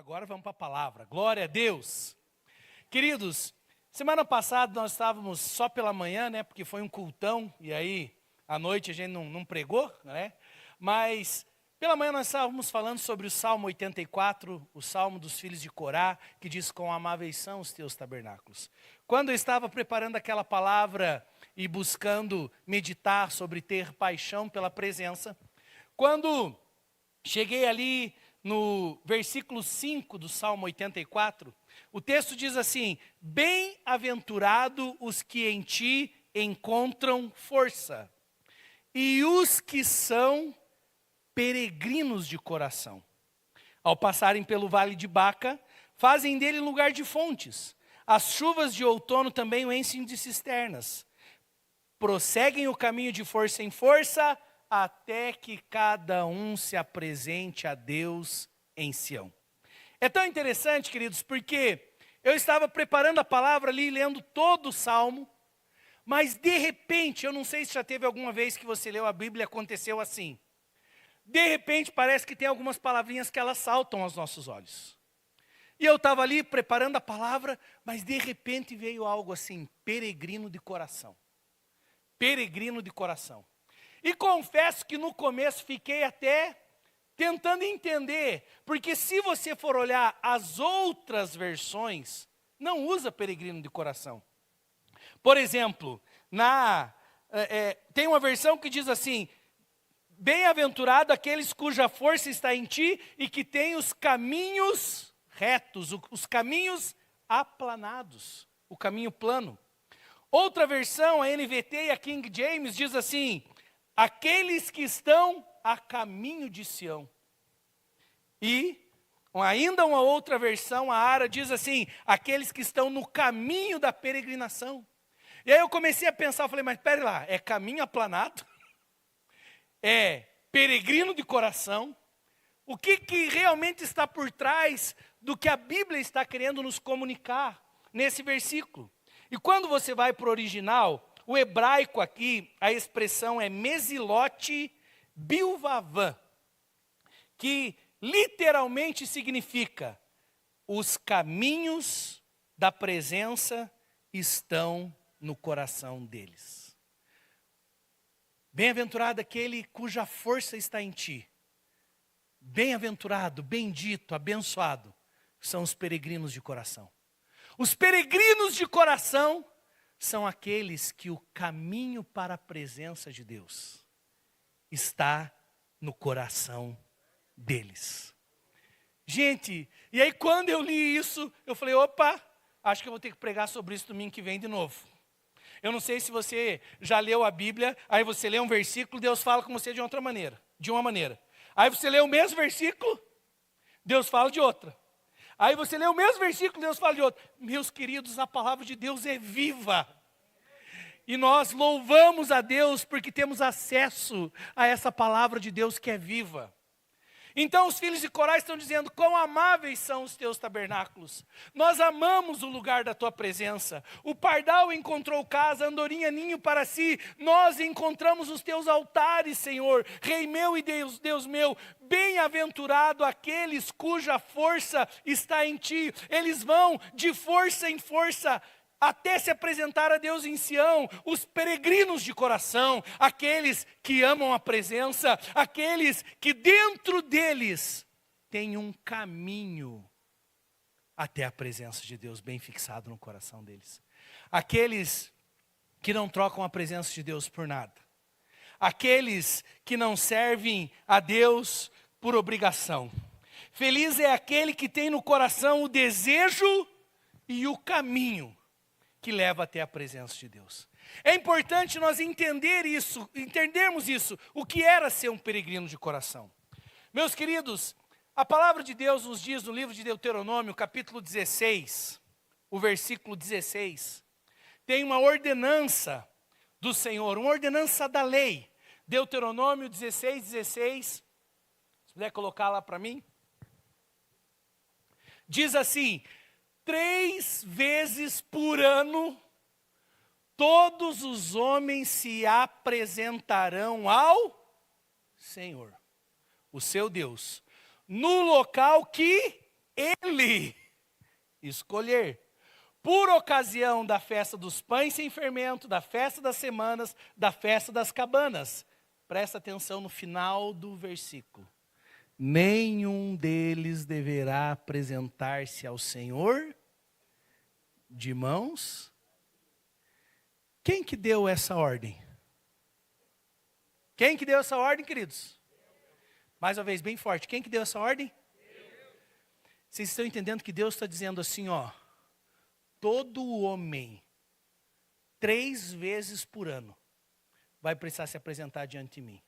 Agora vamos para a palavra. Glória a Deus. Queridos, semana passada nós estávamos só pela manhã, né? Porque foi um cultão e aí à noite a gente não pregou, né? Mas pela manhã nós estávamos falando sobre o Salmo 84, o Salmo dos filhos de Corá, que diz: quão amáveis são os teus tabernáculos. Quando eu estava preparando aquela palavra e buscando meditar sobre ter paixão pela presença, quando cheguei ali no versículo 5 do Salmo 84, o texto diz assim: bem-aventurado os que em ti encontram força, e os que são peregrinos de coração. Ao passarem pelo vale de Baca, fazem dele lugar de fontes. As chuvas de outono também o enchem de cisternas. Prosseguem o caminho de força em força, até que cada um se apresente a Deus em Sião. É tão interessante, queridos, porque eu estava preparando a palavra ali, lendo todo o Salmo, mas de repente, eu não sei se já teve alguma vez que você leu a Bíblia e aconteceu assim. De repente parece que tem algumas palavrinhas que elas saltam aos nossos olhos. E eu estava ali preparando a palavra, mas de repente veio algo assim: peregrino de coração. Peregrino de coração. E confesso que no começo fiquei até tentando entender, porque se você for olhar as outras versões, não usa peregrino de coração. Por exemplo, tem uma versão que diz assim: bem-aventurado aqueles cuja força está em ti e que tem os caminhos retos, os caminhos aplanados, o caminho plano. Outra versão, a NVT e a King James, diz assim: aqueles que estão a caminho de Sião. E ainda uma outra versão, a ARA, diz assim: aqueles que estão no caminho da peregrinação. E aí eu comecei a pensar, eu falei: mas espere lá, é caminho aplanado? É peregrino de coração? O que realmente está por trás do que a Bíblia está querendo nos comunicar nesse versículo? E quando você vai para o original, o hebraico aqui, a expressão é mesilote bilvavã, que literalmente significa: os caminhos da presença estão no coração deles. Bem-aventurado aquele cuja força está em ti. Bem-aventurado, bendito, abençoado são os peregrinos de coração. Os peregrinos de coração são aqueles que o caminho para a presença de Deus está no coração deles. Gente, e aí quando eu li isso, eu falei: opa, acho que eu vou ter que pregar sobre isso domingo que vem de novo. Eu não sei se você já leu a Bíblia, aí você lê um versículo, Deus fala com você de outra maneira, de uma maneira. Aí você lê o mesmo versículo, Deus fala de outra. Aí você lê o mesmo versículo, Deus fala de outra. Meus queridos, a palavra de Deus é viva. E nós louvamos a Deus porque temos acesso a essa palavra de Deus que é viva. Então os filhos de Corá estão dizendo: quão amáveis são os teus tabernáculos. Nós amamos o lugar da tua presença. O pardal encontrou casa, a andorinha ninho para si. Nós encontramos os teus altares, Senhor, Rei meu e Deus meu. Bem-aventurado aqueles cuja força está em ti. Eles vão de força em força até se apresentar a Deus em Sião. Os peregrinos de coração, aqueles que amam a presença, aqueles que dentro deles tem um caminho até a presença de Deus bem fixado no coração deles. Aqueles que não trocam a presença de Deus por nada. Aqueles que não servem a Deus por obrigação. Feliz é aquele que tem no coração o desejo e o caminho que leva até a presença de Deus. É importante nós entendermos isso, o que era ser um peregrino de coração. Meus queridos, a palavra de Deus nos diz no livro de Deuteronômio, capítulo 16, o versículo 16, tem uma ordenança do Senhor, uma ordenança da lei. Deuteronômio 16, 16, se puder colocar lá para mim. Diz assim: 3 vezes por ano, todos os homens se apresentarão ao Senhor, o seu Deus, no local que ele escolher, por ocasião da festa dos pães sem fermento, da festa das semanas, da festa das cabanas. Presta atenção no final do versículo. Nenhum deles deverá apresentar-se ao Senhor de mãos. Quem que deu essa ordem? Quem que deu essa ordem, queridos? Mais uma vez, bem forte. Quem que deu essa ordem? Vocês estão entendendo que Deus está dizendo assim, ó. Todo homem, 3 vezes por ano, vai precisar se apresentar diante de mim.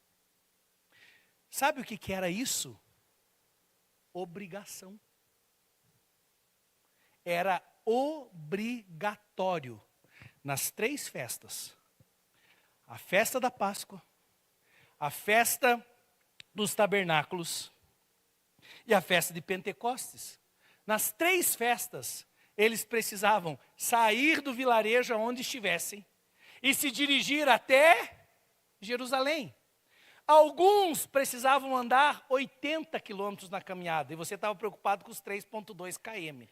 Sabe o que era isso? Obrigação. Era obrigatório. Nas 3 festas. A festa da Páscoa, a festa dos tabernáculos e a festa de Pentecostes. Nas 3 festas, eles precisavam sair do vilarejo onde estivessem e se dirigir até Jerusalém. Alguns precisavam andar 80 quilômetros na caminhada, e você estava preocupado com os 3,2 km.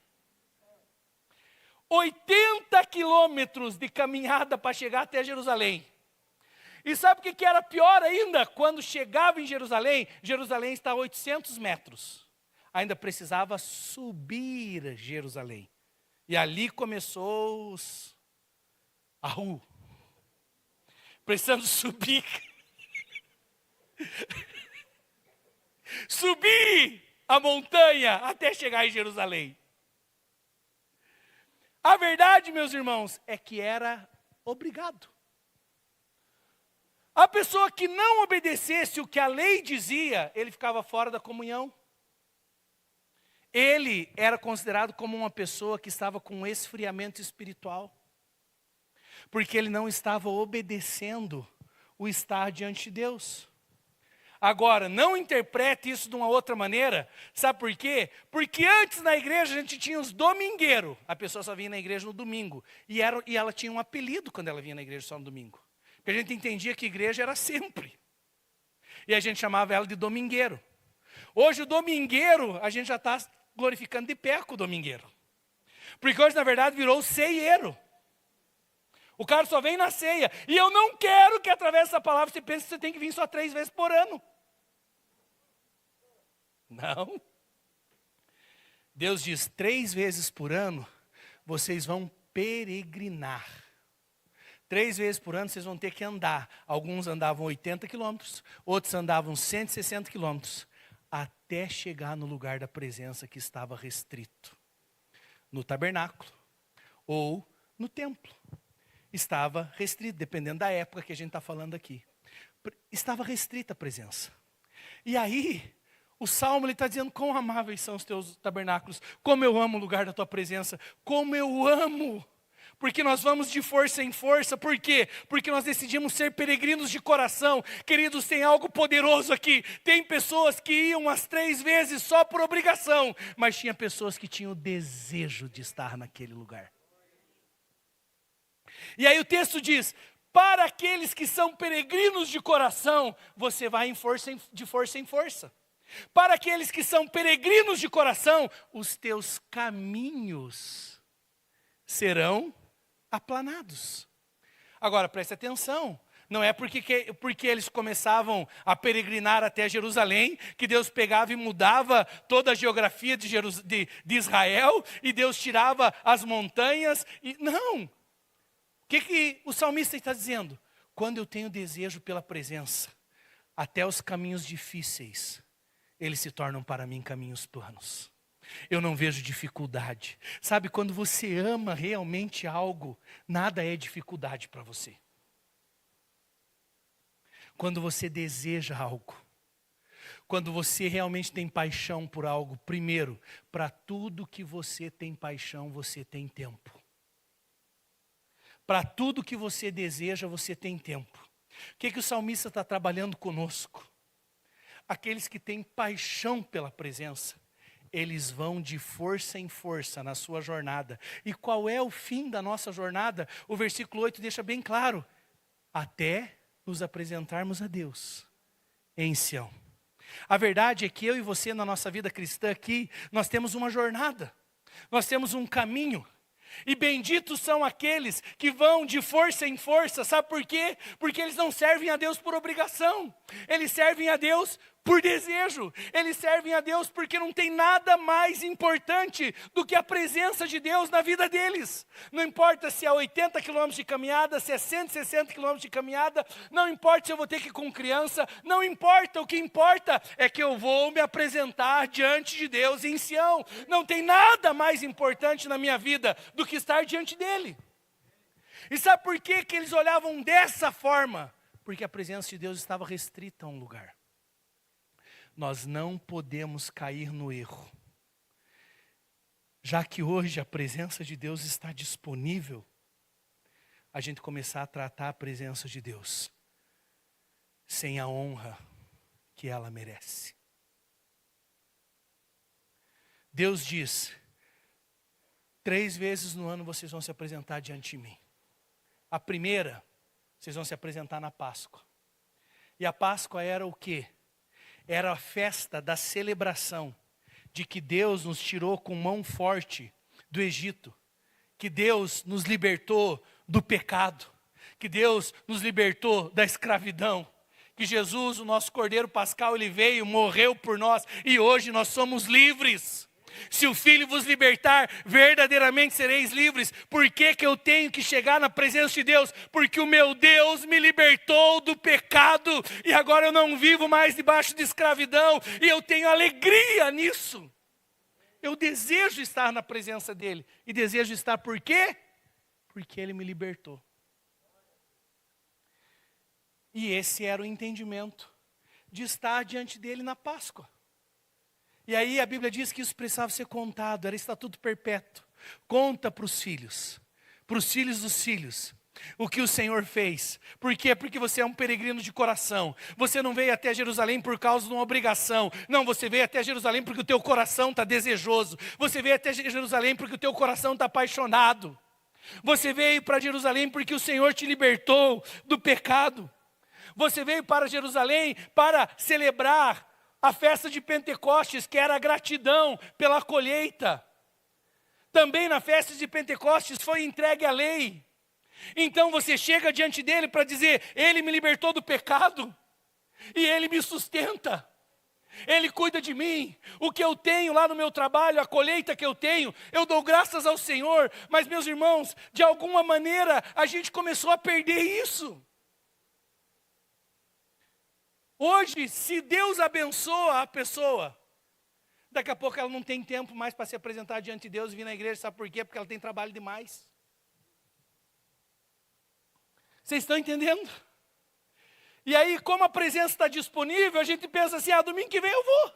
80 quilômetros de caminhada para chegar até Jerusalém. E sabe o que era pior ainda? Quando chegava em Jerusalém, Jerusalém está a 800 metros. Ainda precisava subir Jerusalém. E ali começou a rua. Precisando subir. Subir a montanha até chegar em Jerusalém. A verdade, meus irmãos, é que era obrigado. A pessoa que não obedecesse o que a lei dizia, ele ficava fora da comunhão. Ele era considerado como uma pessoa que estava com um esfriamento espiritual. Porque ele não estava obedecendo o estar diante de Deus. Agora, não interprete isso de uma outra maneira. Sabe por quê? Porque antes na igreja a gente tinha os domingueiros. A pessoa só vinha na igreja no domingo. E ela tinha um apelido quando ela vinha na igreja só no domingo. Porque a gente entendia que igreja era sempre. E a gente chamava ela de domingueiro. Hoje o domingueiro, a gente já está glorificando de pé com o domingueiro. Porque hoje, na verdade, virou o ceieiro. O cara só vem na ceia. E eu não quero que através dessa palavra você pense que você tem que vir só 3 vezes por ano. Não. Deus diz, 3 vezes por ano, vocês vão peregrinar. 3 vezes por ano vocês vão ter que andar. Alguns andavam 80 quilômetros, outros andavam 160 quilômetros, até chegar no lugar da presença que estava restrito. No tabernáculo ou no templo. Estava restrito, dependendo da época que a gente está falando aqui. Estava restrita a presença. E aí, o Salmo está dizendo, quão amáveis são os teus tabernáculos, como eu amo o lugar da tua presença, como eu amo. Porque nós vamos de força em força, por quê? Porque nós decidimos ser peregrinos de coração. Queridos, tem algo poderoso aqui. Tem pessoas que iam umas 3 vezes só por obrigação, mas tinha pessoas que tinham o desejo de estar naquele lugar. E aí o texto diz, para aqueles que são peregrinos de coração, você vai de força em força. Para aqueles que são peregrinos de coração, os teus caminhos serão aplanados. Agora, preste atenção. Não é porque eles começavam a peregrinar até Jerusalém, que Deus pegava e mudava toda a geografia de Israel, e Deus tirava as montanhas. Não. O que o salmista está dizendo? Quando eu tenho desejo pela presença, até os caminhos difíceis, eles se tornam para mim caminhos planos. Eu não vejo dificuldade. Sabe, quando você ama realmente algo, nada é dificuldade para você. Quando você deseja algo, quando você realmente tem paixão por algo, primeiro, para tudo que você tem paixão, você tem tempo. Para tudo que você deseja, você tem tempo. O que o salmista está trabalhando conosco? Aqueles que têm paixão pela presença, eles vão de força em força na sua jornada. E qual é o fim da nossa jornada? O versículo 8 deixa bem claro. Até nos apresentarmos a Deus em Sião. A verdade é que eu e você, na nossa vida cristã aqui, nós temos uma jornada, nós temos um caminho. E benditos são aqueles que vão de força em força, sabe por quê? Porque eles não servem a Deus por obrigação, eles servem a Deus por desejo, eles servem a Deus porque não tem nada mais importante do que a presença de Deus na vida deles. Não importa se é 80 quilômetros de caminhada, se é 160 quilômetros de caminhada, não importa se eu vou ter que ir com criança, não importa, o que importa é que eu vou me apresentar diante de Deus em Sião. Não tem nada mais importante na minha vida do que estar diante dele. E sabe por que que eles olhavam dessa forma? Porque a presença de Deus estava restrita a um lugar. Nós não podemos cair no erro. Já que hoje a presença de Deus está disponível, a gente começar a tratar a presença de Deus sem a honra que ela merece. Deus diz: 3 vezes no ano vocês vão se apresentar diante de mim. A primeira, vocês vão se apresentar na Páscoa. E a Páscoa era o quê? Era a festa da celebração de que Deus nos tirou com mão forte do Egito, que Deus nos libertou do pecado, que Deus nos libertou da escravidão, que Jesus, o nosso Cordeiro Pascal, ele veio, morreu por nós e hoje nós somos livres. Se o Filho vos libertar, verdadeiramente sereis livres. Por que que eu tenho que chegar na presença de Deus? Porque o meu Deus me libertou do pecado e agora eu não vivo mais debaixo de escravidão e eu tenho alegria nisso. Eu desejo estar na presença dele. E desejo estar por quê? Porque ele me libertou. E esse era o entendimento de estar diante dele na Páscoa. E aí a Bíblia diz que isso precisava ser contado, era estatuto perpétuo. Conta para os filhos dos filhos, o que o Senhor fez. Por quê? Porque você é um peregrino de coração. Você não veio até Jerusalém por causa de uma obrigação. Não, você veio até Jerusalém porque o teu coração está desejoso. Você veio até Jerusalém porque o teu coração está apaixonado. Você veio para Jerusalém porque o Senhor te libertou do pecado. Você veio para Jerusalém para celebrar a festa de Pentecostes, que era a gratidão pela colheita. Também na festa de Pentecostes foi entregue a lei. Então você chega diante dele para dizer: ele me libertou do pecado e ele me sustenta. Ele cuida de mim. O que eu tenho lá no meu trabalho, a colheita que eu tenho, eu dou graças ao Senhor. Mas meus irmãos, de alguma maneira a gente começou a perder isso. Hoje, se Deus abençoa a pessoa, daqui a pouco ela não tem tempo mais para se apresentar diante de Deus e vir na igreja. Sabe por quê? Porque ela tem trabalho demais. Vocês estão entendendo? E aí, como a presença está disponível, a gente pensa assim: domingo que vem eu vou.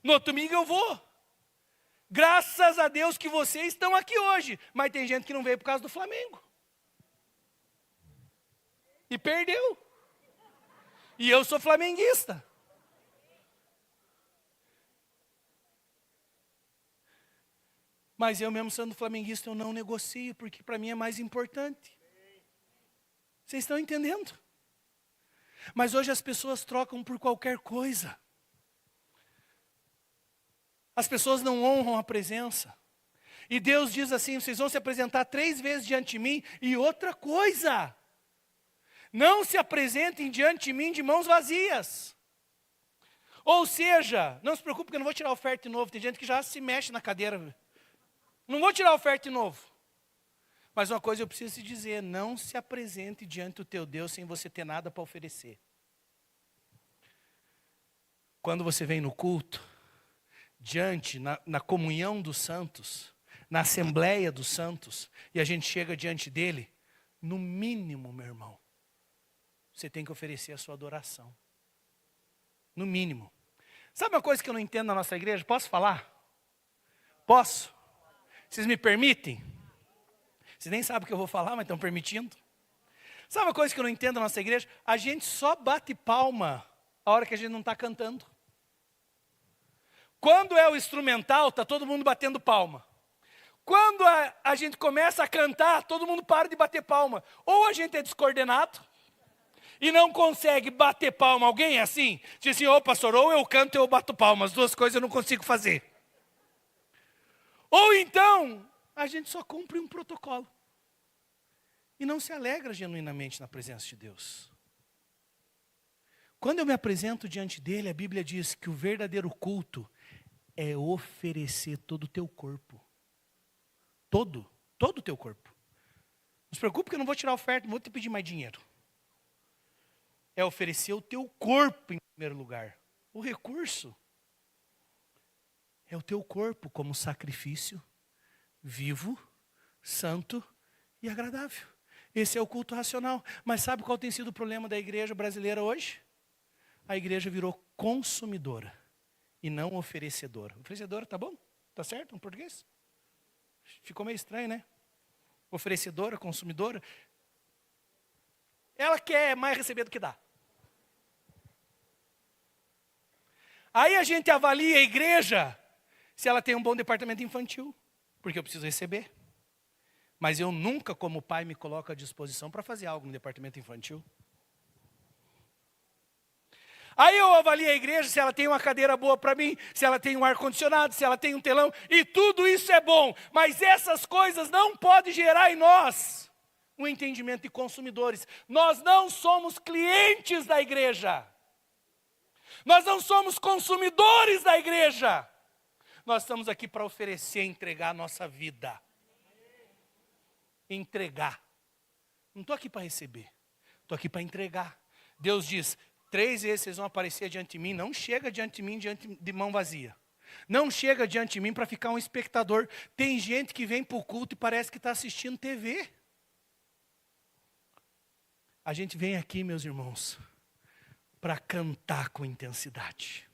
No outro domingo eu vou. Graças a Deus que vocês estão aqui hoje. Mas tem gente que não veio por causa do Flamengo. E perdeu. E eu sou flamenguista. Mas eu mesmo sendo flamenguista, eu não negocio, porque para mim é mais importante. Vocês estão entendendo? Mas hoje as pessoas trocam por qualquer coisa. As pessoas não honram a presença. E Deus diz assim: vocês vão se apresentar 3 vezes diante de mim. E outra coisa: não se apresentem diante de mim de mãos vazias. Ou seja, não se preocupe que eu não vou tirar oferta de novo. Tem gente que já se mexe na cadeira. Não vou tirar oferta de novo. Mas uma coisa eu preciso te dizer: não se apresente diante do teu Deus sem você ter nada para oferecer. Quando você vem no culto, na comunhão dos santos, na assembleia dos santos, e a gente chega diante dele, no mínimo, meu irmão, você tem que oferecer a sua adoração. No mínimo. Sabe uma coisa que eu não entendo na nossa igreja? Posso falar? Posso? Vocês me permitem? Vocês nem sabem o que eu vou falar, mas estão permitindo. Sabe uma coisa que eu não entendo na nossa igreja? A gente só bate palma a hora que a gente não está cantando. Quando é o instrumental, está todo mundo batendo palma. Quando a gente começa a cantar, todo mundo para de bater palma. Ou a gente é descoordenado, e não consegue bater palma. Alguém é assim? Diz assim, ô pastor, ou eu canto ou eu bato palma. As duas coisas eu não consigo fazer. Ou então, a gente só cumpre um protocolo. E não se alegra genuinamente na presença de Deus. Quando eu me apresento diante dele, a Bíblia diz que o verdadeiro culto é oferecer todo o teu corpo. Todo o teu corpo. Não se preocupe que eu não vou tirar oferta, não vou te pedir mais dinheiro. É oferecer o teu corpo em primeiro lugar. O recurso é o teu corpo como sacrifício vivo, santo e agradável. Esse é o culto racional. Mas sabe qual tem sido o problema da igreja brasileira hoje? A igreja virou consumidora e não oferecedora. Oferecedora, tá bom? Tá certo no português? Ficou meio estranho, né? Oferecedora, consumidora. Ela quer mais receber do que dá. Aí a gente avalia a igreja se ela tem um bom departamento infantil, porque eu preciso receber. Mas eu nunca, como pai, me coloco à disposição para fazer algo no departamento infantil. Aí eu avalio a igreja se ela tem uma cadeira boa para mim, se ela tem um ar-condicionado, se ela tem um telão, e tudo isso é bom. Mas essas coisas não podem gerar em nós um entendimento de consumidores. Nós não somos clientes da igreja. Nós não somos consumidores da igreja. Nós estamos aqui para oferecer, entregar a nossa vida. Entregar. Não estou aqui para receber. Estou aqui para entregar. Deus diz, 3 vezes vocês vão aparecer diante de mim. Não chega diante de mim de mão vazia. Não chega diante de mim para ficar um espectador. Tem gente que vem para o culto e parece que está assistindo TV. A gente vem aqui, meus irmãos, para cantar com intensidade.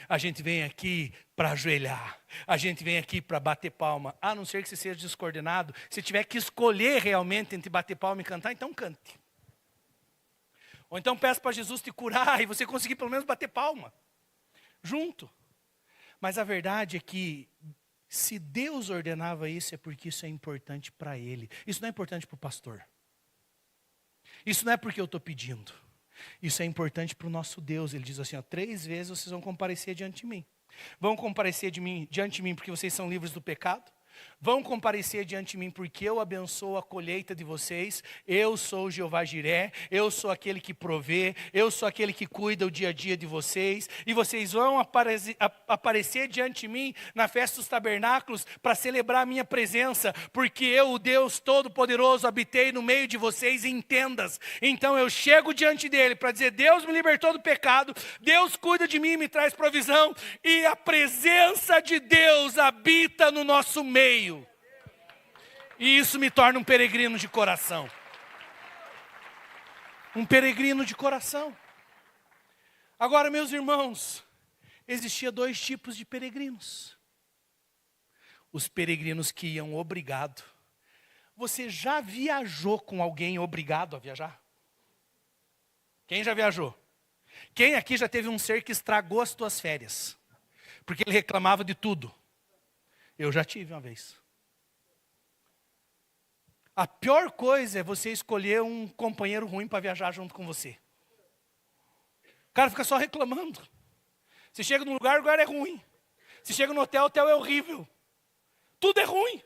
A gente vem aqui para ajoelhar. A gente vem aqui para bater palma. A não ser que você seja descoordenado. Se tiver que escolher realmente entre bater palma e cantar, então cante. Ou então peça para Jesus te curar e você conseguir pelo menos bater palma. Junto. Mas a verdade é que se Deus ordenava isso, é porque isso é importante para Ele. Isso não é importante para o pastor. Isso não é porque eu estou pedindo. Isso é importante para o nosso Deus. Ele diz assim, ó, 3 vezes vocês vão comparecer diante de mim. Vão comparecer diante de mim porque vocês são livres do pecado. Vão comparecer diante de mim porque eu abençoo a colheita de vocês. Eu sou o Jeová Jiré. Eu sou aquele que provê. Eu sou aquele que cuida o dia a dia de vocês. E vocês vão aparecer diante de mim na festa dos tabernáculos para celebrar a minha presença. Porque eu, o Deus Todo-Poderoso, habitei no meio de vocês em tendas. Então eu chego diante dele para dizer, Deus me libertou do pecado. Deus cuida de mim e me traz provisão. E a presença de Deus habita no nosso meio. E isso me torna um peregrino de coração. Um peregrino de coração. Agora, meus irmãos, existia 2 tipos de peregrinos. Os peregrinos que iam obrigado. Você já viajou com alguém obrigado a viajar? Quem já viajou? Quem aqui já teve um ser que estragou as tuas férias? Porque ele reclamava de tudo. Eu já tive uma vez. A pior coisa é você escolher um companheiro ruim para viajar junto com você. O cara fica só reclamando. Você chega num lugar, o lugar é ruim. Você chega no hotel, o hotel é horrível. Tudo é ruim.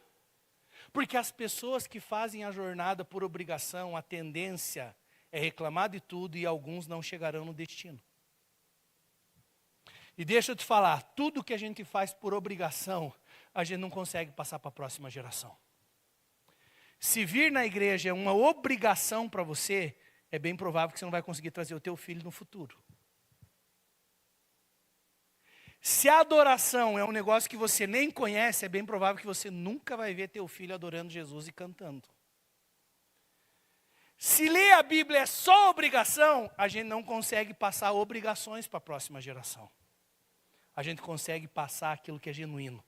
Porque as pessoas que fazem a jornada por obrigação, a tendência é reclamar de tudo e alguns não chegarão no destino. E deixa eu te falar, tudo que a gente faz por obrigação, a gente não consegue passar para a próxima geração. Se vir na igreja é uma obrigação para você, é bem provável que você não vai conseguir trazer o teu filho no futuro. Se a adoração é um negócio que você nem conhece, é bem provável que você nunca vai ver teu filho adorando Jesus e cantando. Se ler a Bíblia é só obrigação, a gente não consegue passar obrigações para a próxima geração. A gente consegue passar aquilo que é genuíno,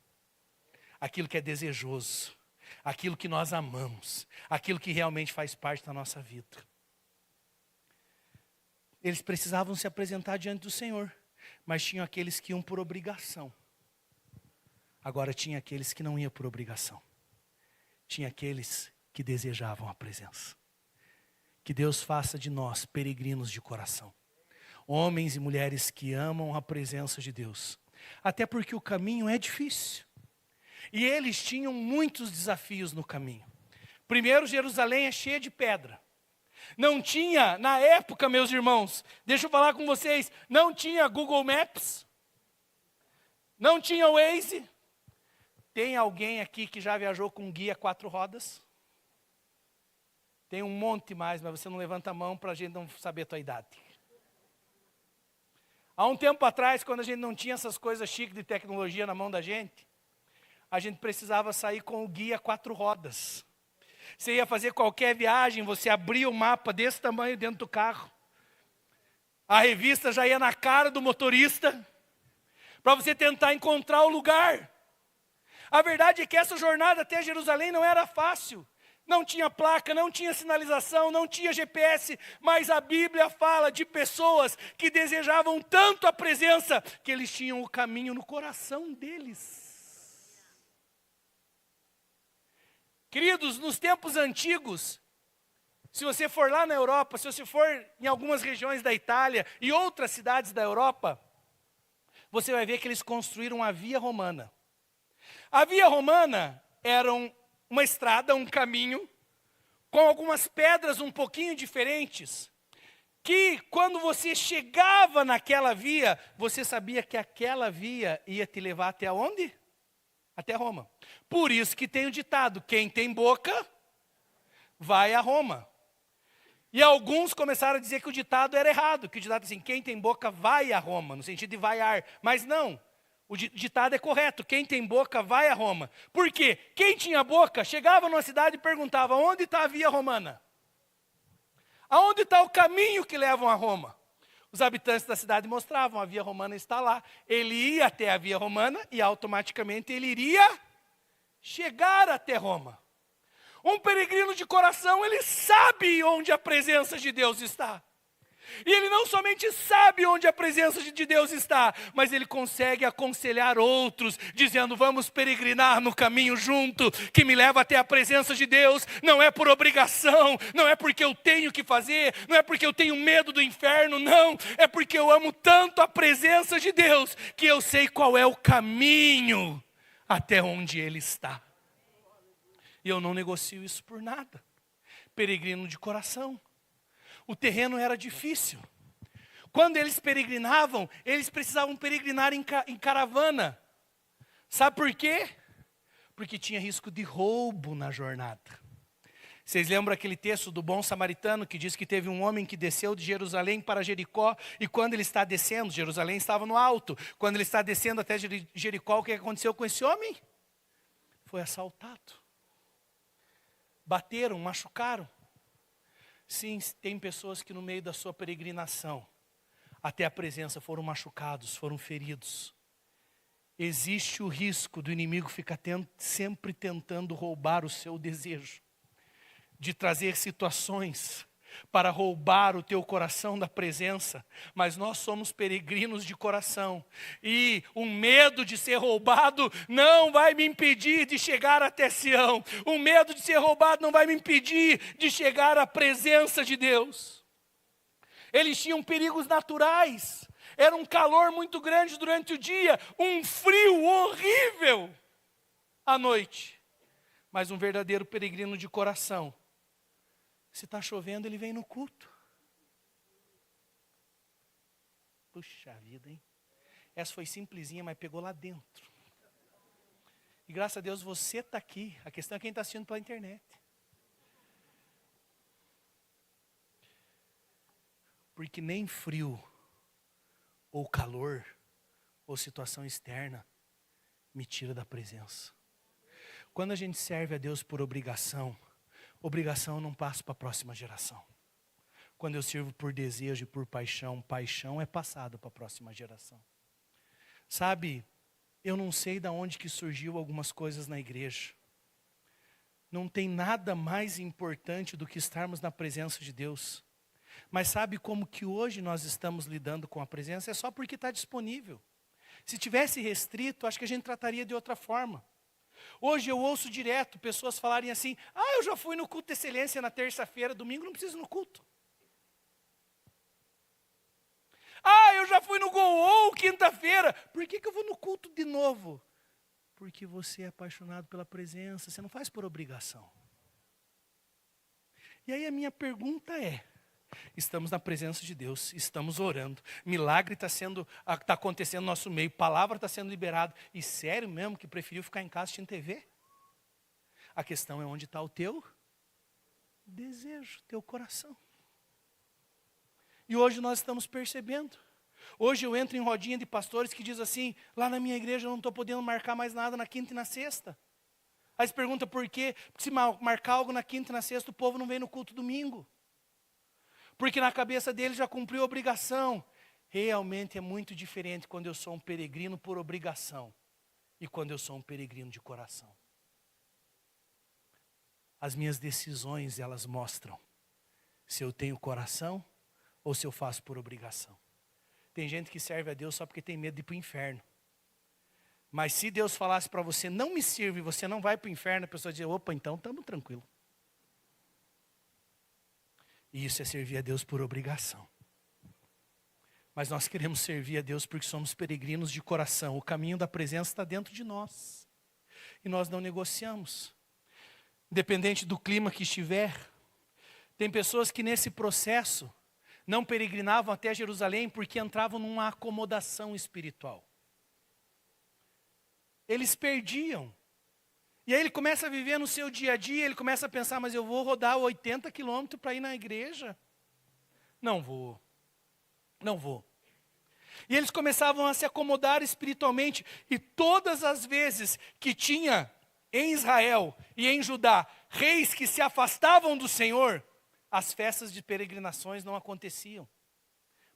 aquilo que é desejoso, aquilo que nós amamos, aquilo que realmente faz parte da nossa vida. Eles precisavam se apresentar diante do Senhor, mas tinham aqueles que iam por obrigação. Agora tinha aqueles que não iam por obrigação. Tinha aqueles que desejavam a presença, Que Deus faça de nós peregrinos de coração. Homens e mulheres que amam a presença de Deus. Até porque o caminho é difícil. E eles tinham muitos desafios no caminho. Primeiro, Jerusalém é cheia de pedra. Não tinha, na época, meus irmãos, deixa eu falar com vocês, não tinha Google Maps, não tinha Waze. Tem alguém aqui que já viajou com guia 4 rodas? Tem um monte mais, mas você não levanta a mão para a gente não saber a tua idade. Há um tempo atrás, quando a gente não tinha essas coisas chiques de tecnologia na mão da gente, a gente precisava sair com o guia 4 rodas. Você ia fazer qualquer viagem, você abria o mapa desse tamanho dentro do carro. A revista já ia na cara do motorista, para você tentar encontrar o lugar. A verdade é que essa jornada até Jerusalém não era fácil. Não tinha placa, não tinha sinalização, não tinha GPS, mas a Bíblia fala de pessoas que desejavam tanto a presença, que eles tinham o caminho no coração deles. Queridos, nos tempos antigos, se você for lá na Europa, se você for em algumas regiões da Itália e outras cidades da Europa, você vai ver que eles construíram a Via Romana. A Via Romana era uma estrada, um caminho, com algumas pedras um pouquinho diferentes, que quando você chegava naquela via, você sabia que aquela via ia te levar até onde? Até Roma. Por isso que tem o ditado, quem tem boca, vai a Roma. E alguns começaram a dizer que o ditado era errado, que o ditado assim, quem tem boca vai a Roma, no sentido de vaiar. Mas não, o ditado é correto, quem tem boca vai a Roma. Por quê? Quem tinha boca chegava numa cidade e perguntava, onde está a via romana? Aonde está o caminho que levam a Roma? Os habitantes da cidade mostravam, a via romana está lá. Ele ia até a via romana e automaticamente ele iria chegar até Roma. Um peregrino de coração, ele sabe onde a presença de Deus está. E ele não somente sabe onde a presença de Deus está, mas ele consegue aconselhar outros, dizendo, vamos peregrinar no caminho junto, que me leva até a presença de Deus, não é por obrigação, não é porque eu tenho que fazer, não é porque eu tenho medo do inferno, não, é porque eu amo tanto a presença de Deus, que eu sei qual é o caminho até onde Ele está. E eu não negocio isso por nada. Peregrino de coração. O terreno era difícil. Quando eles peregrinavam, eles precisavam peregrinar em caravana. Sabe por quê? Porque tinha risco de roubo na jornada. Vocês lembram aquele texto do bom samaritano que diz que teve um homem que desceu de Jerusalém para Jericó, e quando ele está descendo, Jerusalém estava no alto, quando ele está descendo até Jericó, o que aconteceu com esse homem? Foi assaltado. Bateram, machucaram. Sim, tem pessoas que no meio da sua peregrinação, até a presença, foram machucados, foram feridos. Existe o risco do inimigo ficar sempre tentando roubar o seu desejo, de trazer situações para roubar o teu coração da presença, mas nós somos peregrinos de coração, e o medo de ser roubado não vai me impedir de chegar até Sião, o medo de ser roubado não vai me impedir de chegar à presença de Deus. Eles tinham perigos naturais, era um calor muito grande durante o dia, um frio horrível à noite, mas um verdadeiro peregrino de coração, se está chovendo, ele vem no culto. Puxa vida, hein? Essa foi simplesinha, mas pegou lá dentro. E graças a Deus você está aqui. A questão é quem está assistindo pela internet. Porque nem frio, ou calor, ou situação externa, me tira da presença. Quando a gente serve a Deus por obrigação, obrigação eu não passo para a próxima geração. Quando eu sirvo por desejo e por paixão, paixão é passada para a próxima geração. Sabe, eu não sei de onde que surgiu algumas coisas na igreja. Não tem nada mais importante do que estarmos na presença de Deus. Mas sabe como que hoje nós estamos lidando com a presença? É só porque está disponível. Se tivesse restrito, acho que a gente trataria de outra forma. Hoje eu ouço direto pessoas falarem assim, eu já fui no culto de excelência na terça-feira, domingo não preciso ir no culto. Eu já fui no Go quinta-feira, por que eu vou no culto de novo? Porque você é apaixonado pela presença, você não faz por obrigação. E aí a minha pergunta é, estamos na presença de Deus, estamos orando, milagre está acontecendo no nosso meio, palavra está sendo liberada, e sério mesmo que preferiu ficar em casa assistindo TV? A questão é onde está o teu desejo, teu coração. E hoje nós estamos percebendo. Hoje eu entro em rodinha de pastores que diz assim, lá na minha igreja eu não estou podendo marcar mais nada na quinta e na sexta. Aí você pergunta por quê? Porque se marcar algo na quinta e na sexta, o povo não vem no culto domingo. Porque na cabeça dele já cumpriu a obrigação. Realmente é muito diferente quando eu sou um peregrino por obrigação e quando eu sou um peregrino de coração. As minhas decisões, elas mostram se eu tenho coração ou se eu faço por obrigação. Tem gente que serve a Deus só porque tem medo de ir para o inferno. Mas se Deus falasse para você, não me sirva e você não vai para o inferno, a pessoa diz, opa, então estamos tranquilos. E isso é servir a Deus por obrigação. Mas nós queremos servir a Deus porque somos peregrinos de coração. O caminho da presença está dentro de nós. E nós não negociamos. Independente do clima que estiver. Tem pessoas que nesse processo não peregrinavam até Jerusalém porque entravam numa acomodação espiritual. Eles perdiam. E aí ele começa a viver no seu dia a dia, ele começa a pensar, mas eu vou rodar 80 quilômetros para ir na igreja? Não vou. E eles começavam a se acomodar espiritualmente, e todas as vezes que tinha em Israel e em Judá reis que se afastavam do Senhor, as festas de peregrinações não aconteciam,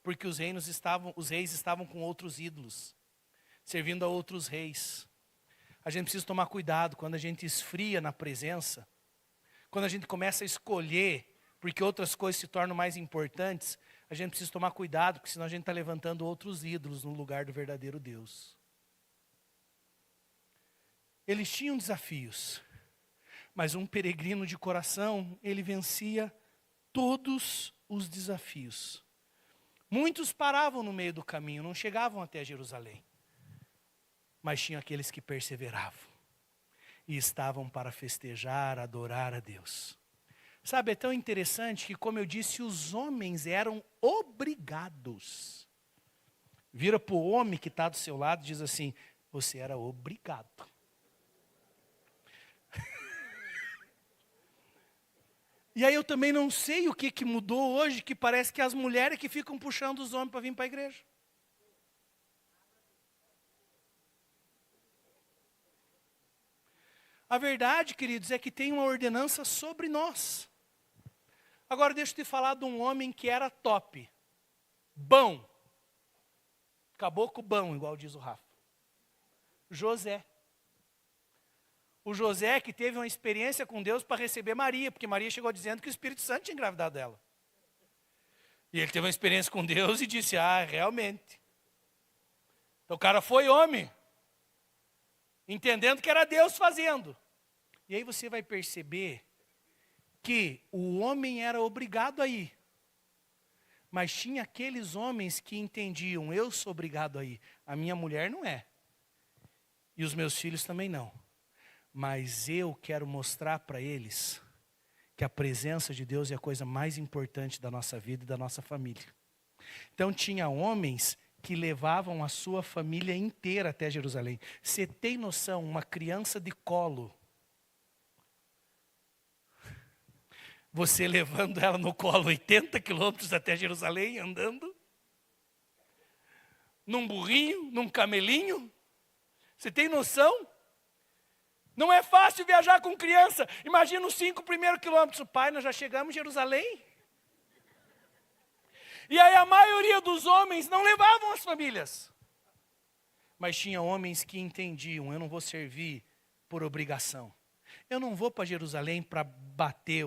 porque os reis estavam com outros ídolos, servindo a outros reis. A gente precisa tomar cuidado quando a gente esfria na presença, quando a gente começa a escolher, porque outras coisas se tornam mais importantes, a gente precisa tomar cuidado, porque senão a gente está levantando outros ídolos no lugar do verdadeiro Deus. Eles tinham desafios, mas um peregrino de coração, ele vencia todos os desafios. Muitos paravam no meio do caminho, não chegavam até Jerusalém. Mas tinha aqueles que perseveravam. E estavam para festejar, adorar a Deus. Sabe, é tão interessante que, como eu disse, os homens eram obrigados. Vira para o homem que está do seu lado e diz assim, você era obrigado. E aí eu também não sei o que mudou hoje, que parece que as mulheres que ficam puxando os homens para vir para a igreja. A verdade, queridos, é que tem uma ordenança sobre nós. Agora deixa eu te falar de um homem que era top. Bom. Acabou com o bom, igual diz o Rafa. José. O José que teve uma experiência com Deus para receber Maria, porque Maria chegou dizendo que o Espírito Santo tinha engravidado dela. E ele teve uma experiência com Deus e disse, realmente. Então o cara foi homem, entendendo que era Deus fazendo. E aí você vai perceber que o homem era obrigado a ir. Mas tinha aqueles homens que entendiam, eu sou obrigado a ir. A minha mulher não é. E os meus filhos também não. Mas eu quero mostrar para eles que a presença de Deus é a coisa mais importante da nossa vida e da nossa família. Então tinha homens que levavam a sua família inteira até Jerusalém. Você tem noção, uma criança de colo, você levando ela no colo 80 quilômetros até Jerusalém, andando, num burrinho, num camelinho, você tem noção? Não é fácil viajar com criança. Imagina os 5 primeiros quilômetros. Pai, nós já chegamos em Jerusalém. E aí a maioria dos homens não levavam as famílias. Mas tinha homens que entendiam, eu não vou servir por obrigação. Eu não vou para Jerusalém para bater,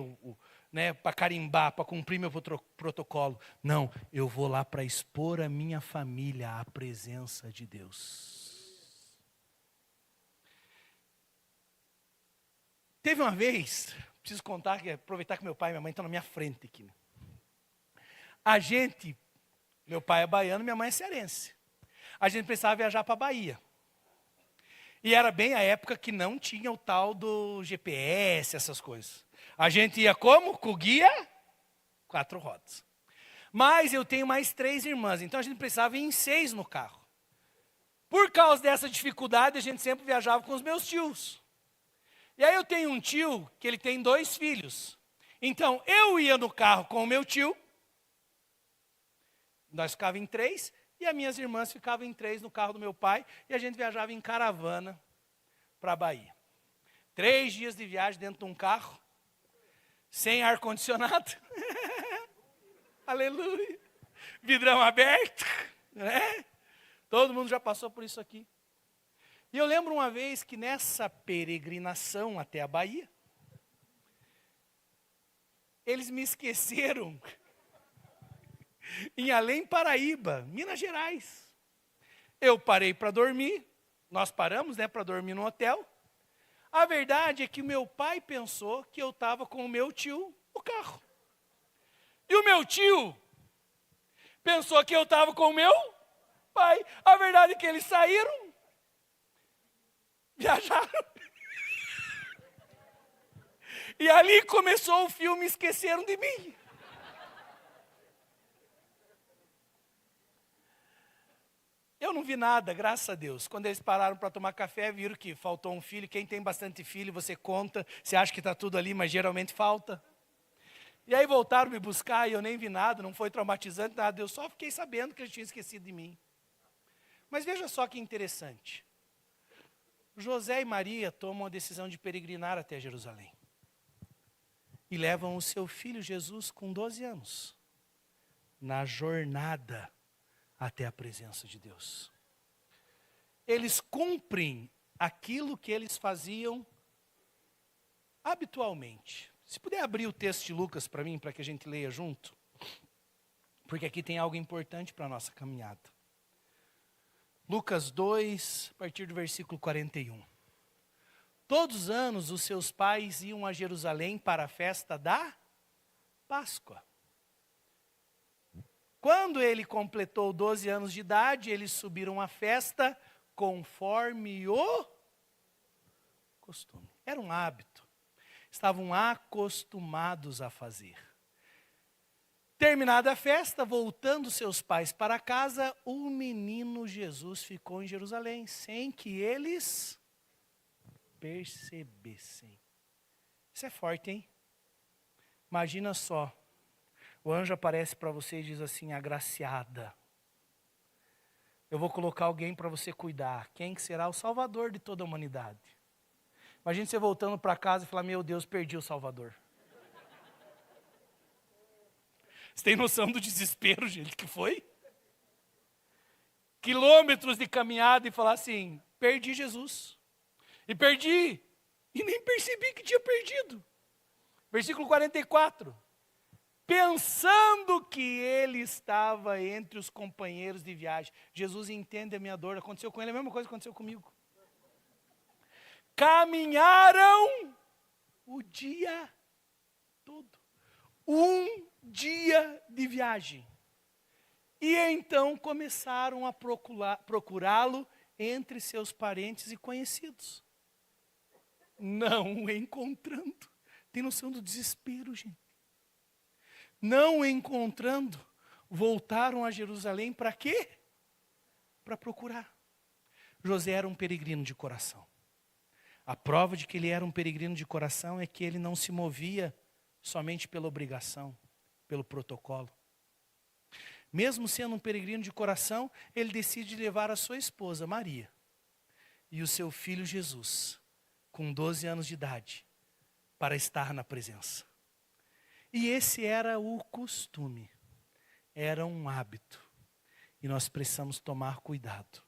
para carimbar, para cumprir meu protocolo. Não, eu vou lá para expor a minha família à presença de Deus. Teve uma vez, preciso contar, aproveitar que meu pai e minha mãe estão na minha frente aqui. Né? Meu pai é baiano, minha mãe é cearense. A gente precisava viajar para a Bahia. E era bem a época que não tinha o tal do GPS, essas coisas. A gente ia como? Com guia, 4 rodas. Mas eu tenho mais 3 irmãs, então a gente precisava ir em 6 no carro. Por causa dessa dificuldade, a gente sempre viajava com os meus tios. E aí eu tenho um tio que ele tem 2 filhos. Então eu ia no carro com o meu tio, nós ficávamos em 3, e as minhas irmãs ficavam em 3 no carro do meu pai, e a gente viajava em caravana para a Bahia. 3 dias de viagem dentro de um carro, sem ar-condicionado. Aleluia. Vidrão aberto, né? Todo mundo já passou por isso aqui. E eu lembro uma vez que nessa peregrinação até a Bahia, eles me esqueceram em Além Paraíba, Minas Gerais. Eu parei para dormir, nós paramos, né, para dormir no hotel. A verdade é que meu pai pensou que eu estava com o meu tio no carro. E o meu tio pensou que eu estava com o meu pai. A verdade é que eles saíram, viajaram. E ali começou o filme Esqueceram de Mim. Eu não vi nada, graças a Deus. Quando eles pararam para tomar café, viram que faltou um filho. Quem tem bastante filho, você conta, você acha que está tudo ali, mas geralmente falta. E aí voltaram me buscar e eu nem vi nada, não foi traumatizante, nada. Eu só fiquei sabendo que eles tinham esquecido de mim. Mas veja só que interessante. José e Maria tomam a decisão de peregrinar até Jerusalém. E levam o seu filho Jesus com 12 anos, na jornada até a presença de Deus. Eles cumprem aquilo que eles faziam habitualmente. Se puder abrir o texto de Lucas para mim, para que a gente leia junto, porque aqui tem algo importante para a nossa caminhada. Lucas 2, a partir do versículo 41. Todos os anos os seus pais iam a Jerusalém para a festa da Páscoa. Quando ele completou 12 anos de idade, eles subiram à festa conforme o costume. Era um hábito. Estavam acostumados a fazer. Terminada a festa, voltando seus pais para casa, o menino Jesus ficou em Jerusalém, sem que eles percebessem. Isso é forte, hein? Imagina só. O anjo aparece para você e diz assim: agraciada, eu vou colocar alguém para você cuidar. Quem que será? O Salvador de toda a humanidade. Imagina você voltando para casa e falar: meu Deus, perdi o Salvador. Você tem noção do desespero, gente, que foi? Quilômetros de caminhada e falar assim: perdi Jesus. E perdi, e nem percebi que tinha perdido. Versículo 44. Pensando que ele estava entre os companheiros de viagem. Jesus entende a minha dor. Aconteceu com ele a mesma coisa que aconteceu comigo. Caminharam o dia todo. Um dia de viagem. E então começaram a procurá-lo entre seus parentes e conhecidos. Não o encontrando. Tem noção do desespero, gente? Não o encontrando, voltaram a Jerusalém para quê? Para procurar. José era um peregrino de coração. A prova de que ele era um peregrino de coração é que ele não se movia somente pela obrigação, pelo protocolo. Mesmo sendo um peregrino de coração, ele decide levar a sua esposa, Maria, e o seu filho Jesus, com 12 anos de idade, para estar na presença. E esse era o costume, era um hábito. E nós precisamos tomar cuidado.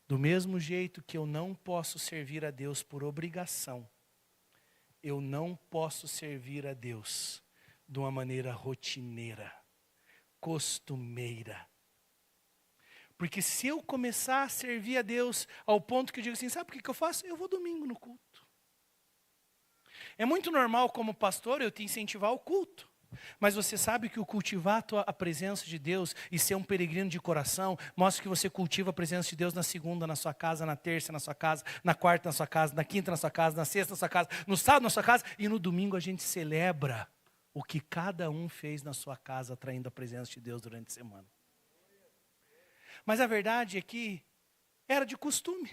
Do mesmo jeito que eu não posso servir a Deus por obrigação, eu não posso servir a Deus de uma maneira rotineira, costumeira. Porque se eu começar a servir a Deus ao ponto que eu digo assim, sabe por que eu faço? Eu vou domingo no culto. É muito normal como pastor eu te incentivar ao culto. Mas você sabe que o cultivar a presença de Deus e ser um peregrino de coração mostra que você cultiva a presença de Deus na segunda na sua casa, na terça na sua casa, na quarta na sua casa, na quinta na sua casa, na sexta na sua casa, no sábado na sua casa, e no domingo a gente celebra o que cada um fez na sua casa, atraindo a presença de Deus durante a semana. Mas a verdade é que era de costume.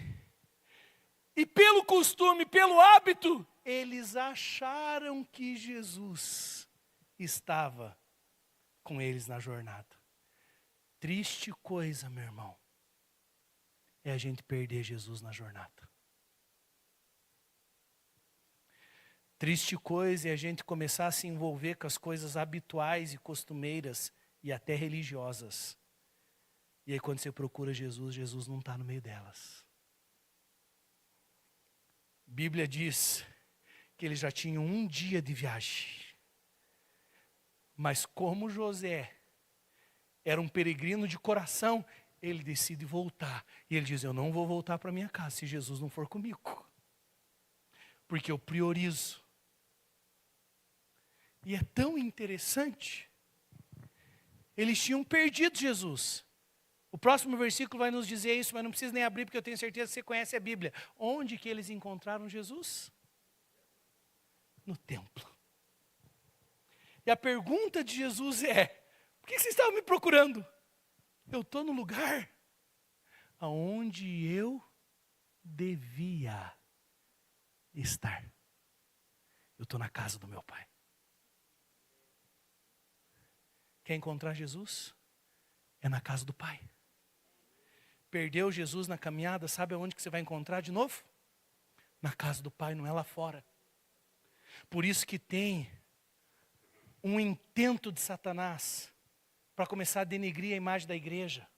E pelo costume, pelo hábito, eles acharam que Jesus estava com eles na jornada. Triste coisa, meu irmão, é a gente perder Jesus na jornada. Triste coisa é a gente começar a se envolver com as coisas habituais e costumeiras e até religiosas. E aí quando você procura Jesus, Jesus não está no meio delas. A Bíblia diz que eles já tinham um dia de viagem. Mas como José era um peregrino de coração, ele decide voltar. E ele diz, eu não vou voltar para minha casa se Jesus não for comigo. Porque eu priorizo. E é tão interessante. Eles tinham perdido Jesus. O próximo versículo vai nos dizer isso, mas não precisa nem abrir, porque eu tenho certeza que você conhece a Bíblia. Onde que eles encontraram Jesus? No templo. E a pergunta de Jesus é, por que vocês estavam me procurando? Eu estou no lugar aonde eu devia estar. Eu estou na casa do meu Pai. Quer encontrar Jesus? É na casa do Pai. Perdeu Jesus na caminhada, sabe aonde que você vai encontrar de novo? Na casa do Pai, não é lá fora. Por isso que tem um intento de Satanás para começar a denegrir a imagem da igreja,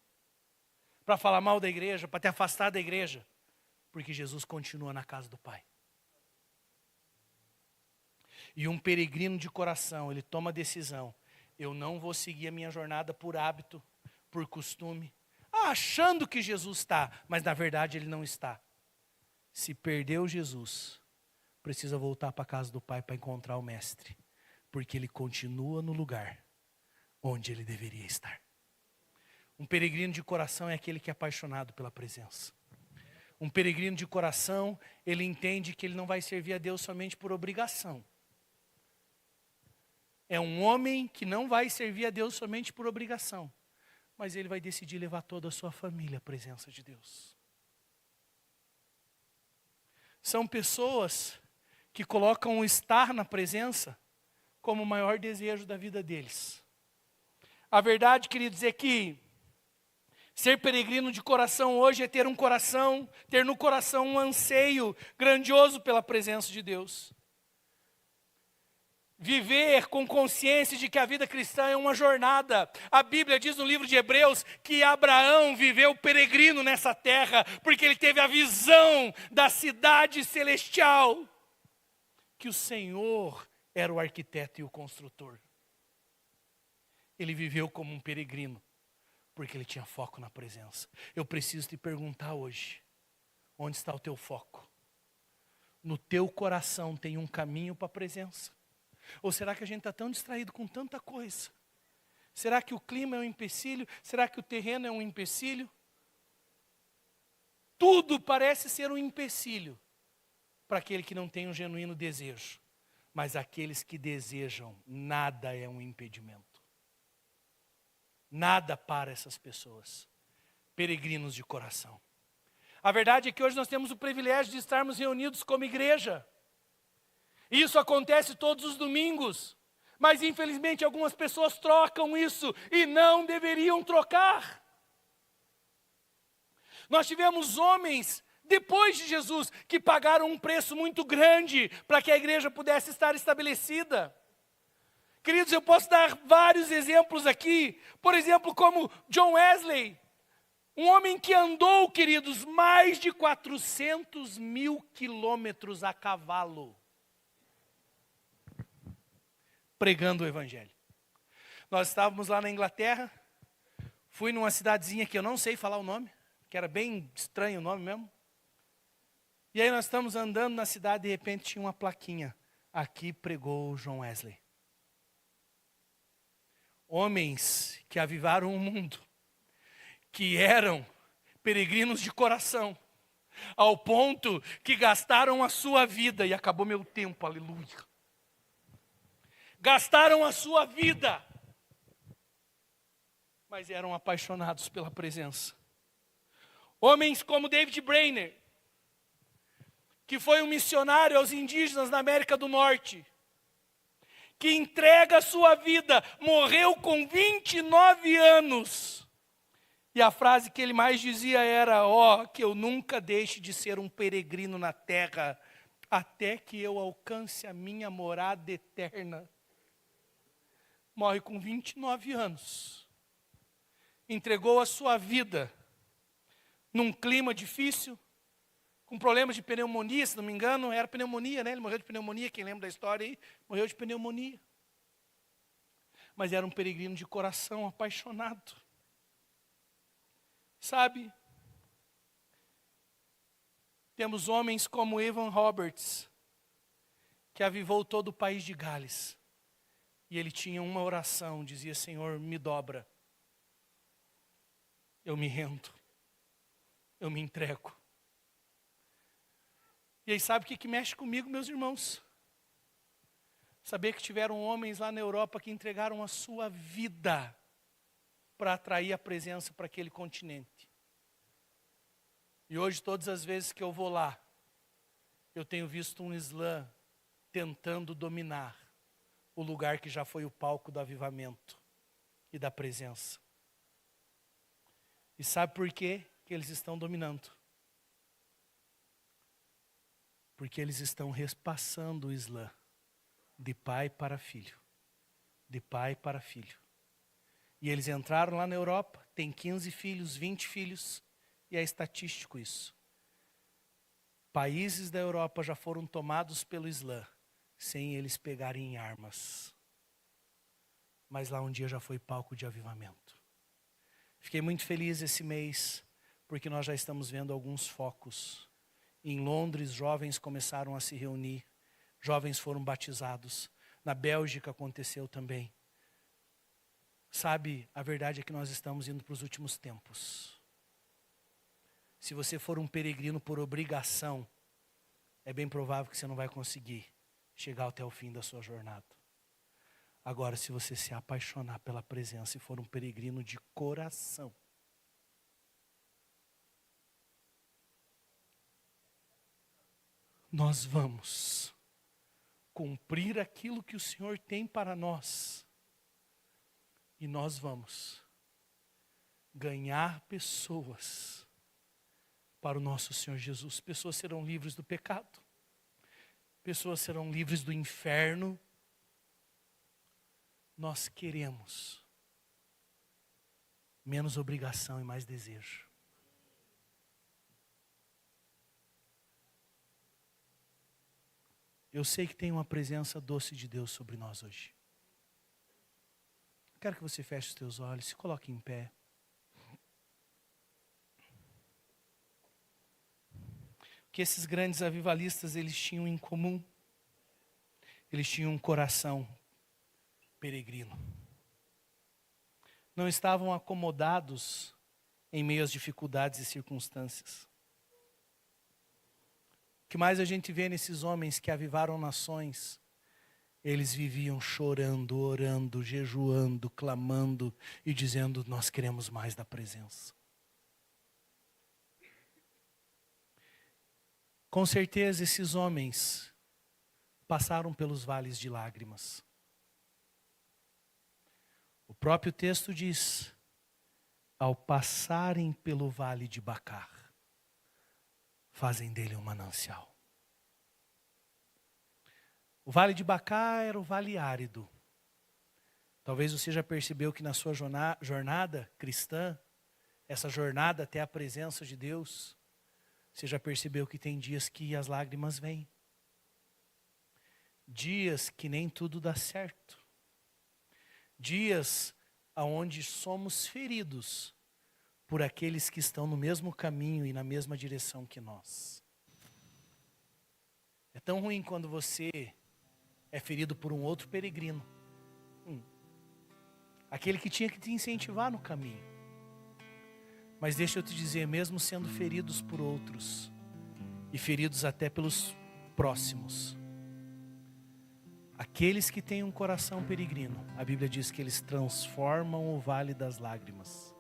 para falar mal da igreja, para te afastar da igreja, porque Jesus continua na casa do Pai. E um peregrino de coração, ele toma a decisão, eu não vou seguir a minha jornada por hábito, por costume, achando que Jesus está, mas na verdade ele não está. Se perdeu Jesus, precisa voltar para a casa do Pai para encontrar o Mestre, porque ele continua no lugar onde ele deveria estar. Um peregrino de coração é aquele que é apaixonado pela presença. Um peregrino de coração, ele entende que ele não vai servir a Deus somente por obrigação. É um homem que não vai servir a Deus somente por obrigação, mas ele vai decidir levar toda a sua família à presença de Deus. São pessoas que colocam o estar na presença como o maior desejo da vida deles. A verdade, queridos, é que ser peregrino de coração hoje é ter no coração um anseio grandioso pela presença de Deus. Viver com consciência de que a vida cristã é uma jornada. A Bíblia diz no livro de Hebreus que Abraão viveu peregrino nessa terra, porque ele teve a visão da cidade celestial, que o Senhor era o arquiteto e o construtor. Ele viveu como um peregrino, porque ele tinha foco na presença. Eu preciso te perguntar hoje, onde está o teu foco? No teu coração tem um caminho para a presença? Ou será que a gente está tão distraído com tanta coisa? Será que o clima é um empecilho? Será que o terreno é um empecilho? Tudo parece ser um empecilho para aquele que não tem um genuíno desejo. Mas aqueles que desejam, nada é um impedimento. Nada para essas pessoas. Peregrinos de coração. A verdade é que hoje nós temos o privilégio de estarmos reunidos como igreja. Isso acontece todos os domingos. Mas infelizmente algumas pessoas trocam isso e não deveriam trocar. Nós tivemos homens depois de Jesus, que pagaram um preço muito grande para que a igreja pudesse estar estabelecida. Queridos, eu posso dar vários exemplos aqui. Por exemplo, como John Wesley, um homem que andou, queridos, mais de 400.000 quilômetros a cavalo, pregando o evangelho. Nós estávamos lá na Inglaterra, fui numa cidadezinha que eu não sei falar o nome, que era bem estranho o nome mesmo. E aí nós estamos andando na cidade e de repente tinha uma plaquinha. aqui pregou John Wesley. Homens que avivaram o mundo, que eram peregrinos de coração, ao ponto que gastaram a sua vida, e acabou meu tempo, aleluia. Gastaram a sua vida, mas eram apaixonados pela presença. Homens como David Brainerd, que foi um missionário aos indígenas na América do Norte, que entrega a sua vida, morreu com 29 anos. E a frase que ele mais dizia era: que eu nunca deixe de ser um peregrino na terra, até que eu alcance a minha morada eterna. Morre com 29 anos. Entregou a sua vida num clima difícil, com problemas de pneumonia, se não me engano, era pneumonia, né? Ele morreu de pneumonia, quem lembra da história aí? Morreu de pneumonia. Mas era um peregrino de coração, apaixonado. Sabe? Temos homens como Evan Roberts, que avivou todo o país de Gales. E ele tinha uma oração, dizia: Senhor, me dobra. Eu me rendo. Eu me entrego. E aí sabe o que mexe comigo, meus irmãos? Saber que tiveram homens lá na Europa que entregaram a sua vida para atrair a presença para aquele continente. E hoje, todas as vezes que eu vou lá, eu tenho visto um Islã tentando dominar o lugar que já foi o palco do avivamento e da presença. E sabe por quê que eles estão dominando? Porque eles estão repassando o Islã de pai para filho. De pai para filho. E eles entraram lá na Europa, tem 15 filhos, 20 filhos, e é estatístico isso. Países da Europa já foram tomados pelo Islã, sem eles pegarem armas. Mas lá um dia já foi palco de avivamento. Fiquei muito feliz esse mês, porque nós já estamos vendo alguns focos. Em Londres, jovens começaram a se reunir, jovens foram batizados. Na Bélgica aconteceu também. Sabe, a verdade é que nós estamos indo para os últimos tempos. Se você for um peregrino por obrigação, é bem provável que você não vai conseguir chegar até o fim da sua jornada. Agora, se você se apaixonar pela presença e for um peregrino de coração, nós vamos cumprir aquilo que o Senhor tem para nós. E nós vamos ganhar pessoas para o nosso Senhor Jesus. Pessoas serão livres do pecado. Pessoas serão livres do inferno. Nós queremos menos obrigação e mais desejo. Eu sei que tem uma presença doce de Deus sobre nós hoje. Quero que você feche os teus olhos, se coloque em pé. O que esses grandes avivalistas eles tinham em comum? Eles tinham um coração peregrino. Não estavam acomodados em meio às dificuldades e circunstâncias. O que mais a gente vê nesses homens que avivaram nações? Eles viviam chorando, orando, jejuando, clamando e dizendo: nós queremos mais da presença. Com certeza esses homens passaram pelos vales de lágrimas. O próprio texto diz: ao passarem pelo vale de Bacar, fazem dele um manancial. O vale de Bacar era o vale árido. Talvez você já percebeu que na sua jornada cristã, essa jornada até a presença de Deus, você já percebeu que tem dias que as lágrimas vêm. Dias que nem tudo dá certo. Dias onde somos feridos por aqueles que estão no mesmo caminho e na mesma direção que nós. É tão ruim quando você é ferido por um outro peregrino. Aquele que tinha que te incentivar no caminho. Mas deixa eu te dizer, mesmo sendo feridos por outros, e feridos até pelos próximos, aqueles que têm um coração peregrino, a Bíblia diz que eles transformam o vale das lágrimas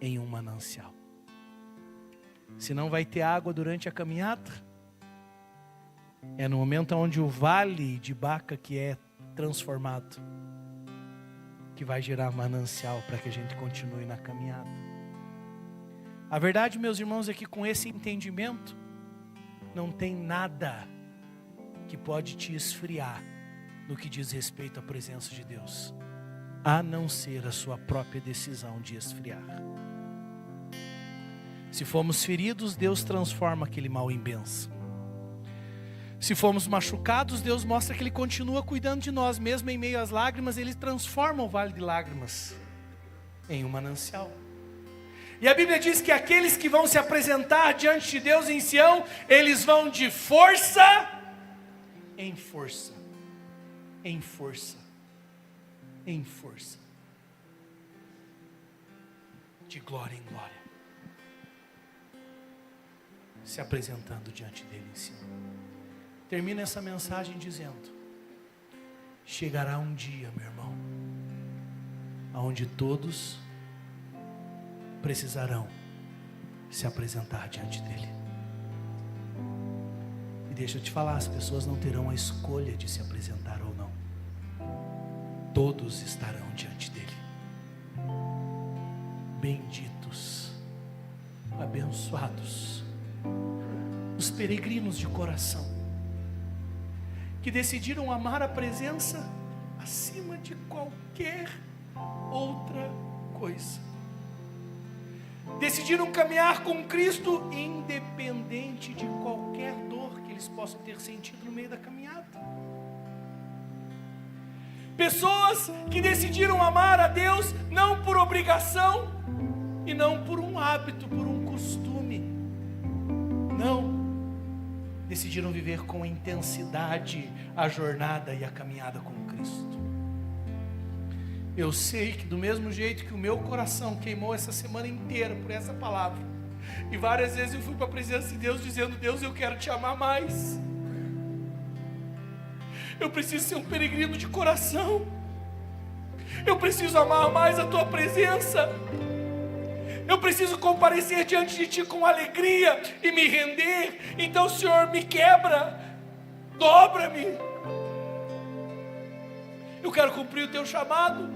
em um manancial. Se não vai ter água durante a caminhada, é no momento onde o vale de Baca que é transformado, que vai gerar manancial para que a gente continue na caminhada. A verdade, meus irmãos, é que com esse entendimento, não tem nada que pode te esfriar no que diz respeito à presença de Deus, a não ser a sua própria decisão de esfriar. Se fomos feridos, Deus transforma aquele mal em bênção. Se fomos machucados, Deus mostra que Ele continua cuidando de nós, mesmo em meio às lágrimas, Ele transforma o vale de lágrimas em um manancial. E a Bíblia diz que aqueles que vão se apresentar diante de Deus em Sião, eles vão de força em força, em força, em força, de glória em glória, se apresentando diante dele em Sião. Termina essa mensagem dizendo: chegará um dia, meu irmão, onde todos precisarão se apresentar diante dele. E deixa eu te falar, as pessoas não terão a escolha de se apresentar ou não. Todos estarão diante dele. Benditos, abençoados, os peregrinos de coração, que decidiram amar a presença acima de qualquer outra coisa. Decidiram caminhar com Cristo independente de qualquer dor que eles possam ter sentido no meio da caminhada. Pessoas que decidiram amar a Deus não por obrigação e não por um hábito, por um costume. Não. Decidiram viver com intensidade a jornada e a caminhada com Cristo. Eu sei que do mesmo jeito que o meu coração queimou essa semana inteira por essa palavra, e várias vezes eu fui para a presença de Deus dizendo: Deus, eu quero te amar mais. Eu preciso ser um peregrino de coração. Eu preciso amar mais a tua presença. Eu preciso comparecer diante de ti com alegria e me render. Então, Senhor, me quebra, dobra-me. Eu quero cumprir o teu chamado,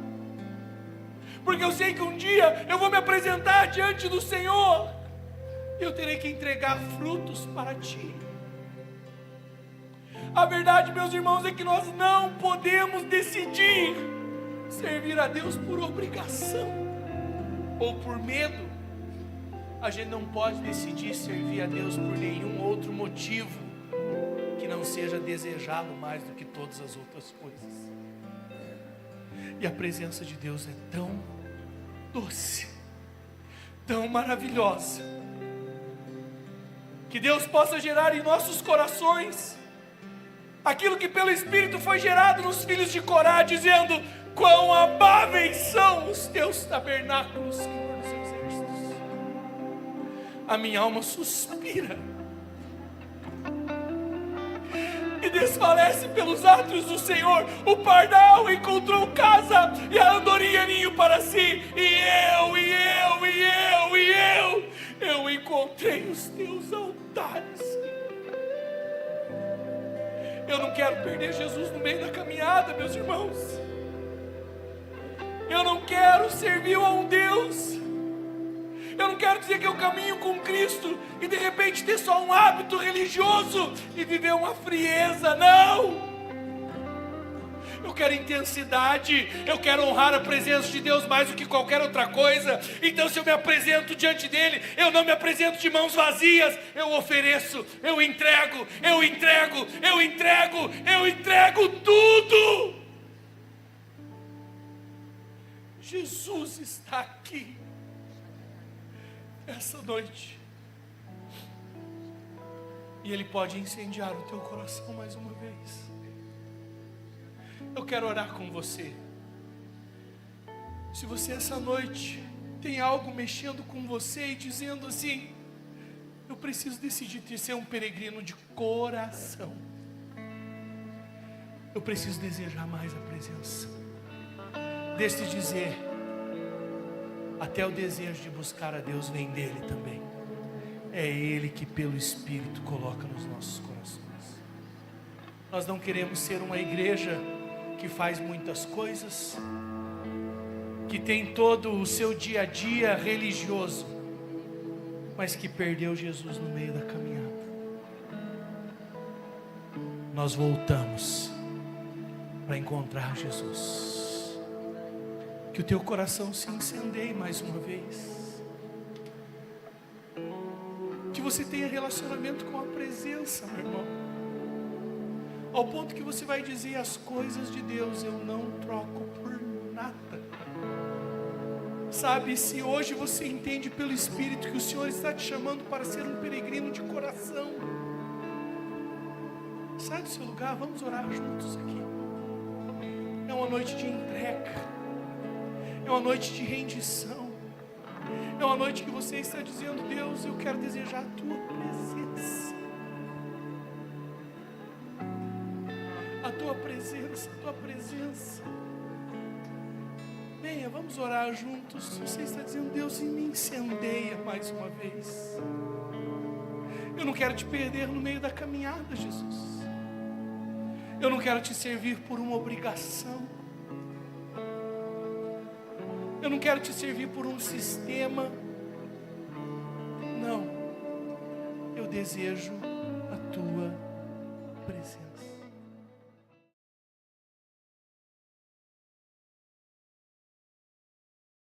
porque eu sei que um dia eu vou me apresentar diante do Senhor. Eu terei que entregar frutos para ti. A verdade, meus irmãos, é que nós não podemos decidir servir a Deus por obrigação ou por medo. A gente não pode decidir servir a Deus por nenhum outro motivo que não seja desejá-lo mais do que todas as outras coisas. E a presença de Deus é tão doce, tão maravilhosa, que Deus possa gerar em nossos corações aquilo que pelo Espírito foi gerado nos filhos de Corá, dizendo: quão amáveis são os teus tabernáculos, Senhor dos exércitos. A minha alma suspira e desfalece pelos átrios do Senhor. O pardal encontrou casa e a andorinha ninho para si. Eu encontrei os teus altares. Eu não quero perder Jesus no meio da caminhada, meus irmãos. Eu não quero servir a um Deus. Eu não quero dizer que eu caminho com Cristo e de repente ter só um hábito religioso e viver uma frieza. Não! Eu quero intensidade. Eu quero honrar a presença de Deus mais do que qualquer outra coisa. Então, se eu me apresento diante dele, eu não me apresento de mãos vazias. Eu ofereço, eu entrego tudo. Jesus está aqui essa noite, e Ele pode incendiar o teu coração mais uma vez. quero orar com você. Se você essa noite tem algo mexendo com você e dizendo assim: eu preciso decidir ser um peregrino de coração. Eu preciso desejar mais a presença. Deixe de dizer, até o desejo de buscar a Deus vem dele também. É Ele que pelo Espírito coloca nos nossos corações. Nós não queremos ser uma igreja que faz muitas coisas, que tem todo o seu dia a dia religioso, mas que perdeu Jesus no meio da caminhada. Nós voltamos para encontrar Jesus. Que o teu coração se incendeie mais uma vez. Que você tenha relacionamento com a presença, meu irmão, ao ponto que você vai dizer: as coisas de Deus eu não troco por nada. Sabe, se hoje você entende pelo Espírito que o Senhor está te chamando para ser um peregrino de coração, sai do seu lugar, vamos orar juntos aqui. É uma noite de entrega, é uma noite de rendição, é uma noite que você está dizendo: Deus, eu quero desejar a tua presença. A tua presença, a tua presença. Venha, vamos orar juntos. Você está dizendo: Deus, me incendeia mais uma vez. Eu não quero te perder no meio da caminhada, Jesus. Eu não quero te servir por uma obrigação. Eu não quero te servir por um sistema. Não. Eu desejo a tua